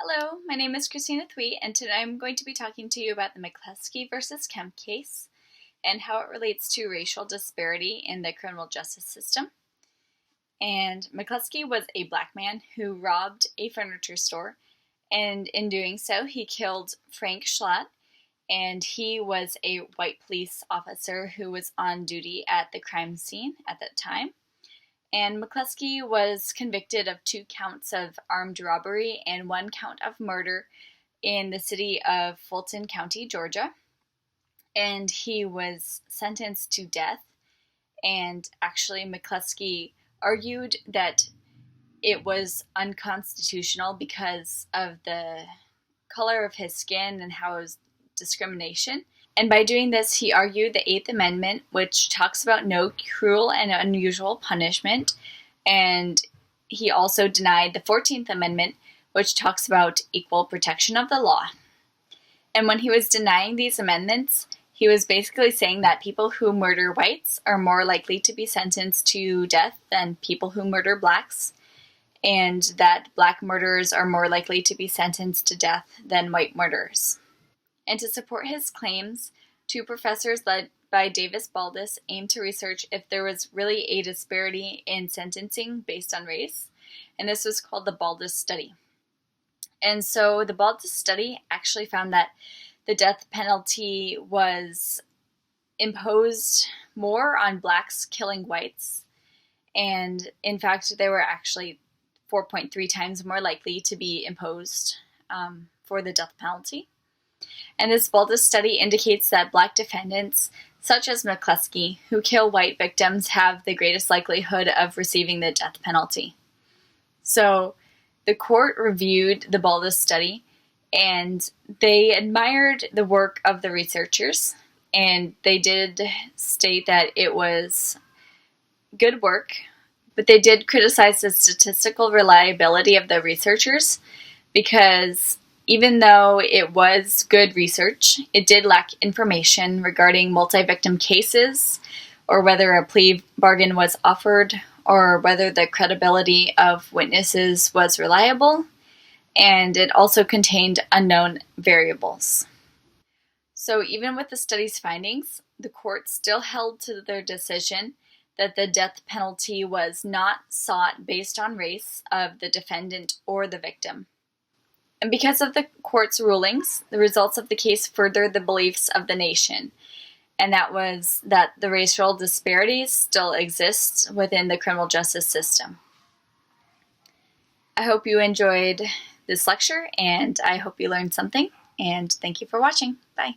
Hello, my name is Christina Thweatt, and today I'm going to be talking to you about the Mccleskey versus Kemp case and how it relates to racial disparity in the criminal justice system. And Mccleskey was a black man who robbed a furniture store, and in doing so, he killed Frank Schlatt, and he was a white police officer who was on duty at the crime scene at that time. And Mccleskey was convicted of 2 counts of armed robbery and 1 count of murder in the city of Fulton County, Georgia. And he was sentenced to death. And actually, Mccleskey argued that it was unconstitutional because of the color of his skin and how it was discrimination. And by doing this, he argued the 8th Amendment, which talks about no cruel and unusual punishment. And he also denied the 14th Amendment, which talks about equal protection of the law. And when he was denying these amendments, he was basically saying that people who murder whites are more likely to be sentenced to death than people who murder blacks, and that black murderers are more likely to be sentenced to death than white murderers. And to support his claims, 2 professors led by Davis Baldus aimed to research if there was really a disparity in sentencing based on race, and this was called the Baldus study. And so the Baldus study actually found that the death penalty was imposed more on blacks killing whites, and in fact they were actually 4.3 times more likely to be imposed for the death penalty. And this Baldus study indicates that black defendants, such as Mccleskey, who kill white victims, have the greatest likelihood of receiving the death penalty. So the court reviewed the Baldus study, and they admired the work of the researchers, and they did state that it was good work, but they did criticize the statistical reliability of the researchers because even though it was good research, it did lack information regarding multi-victim cases, or whether a plea bargain was offered, or whether the credibility of witnesses was reliable, and it also contained unknown variables. So even with the study's findings, the court still held to their decision that the death penalty was not sought based on race of the defendant or the victim. And because of the court's rulings, the results of the case furthered the beliefs of the nation, and that was that the racial disparities still exist within the criminal justice system. I hope you enjoyed this lecture, and I hope you learned something, and thank you for watching. Bye.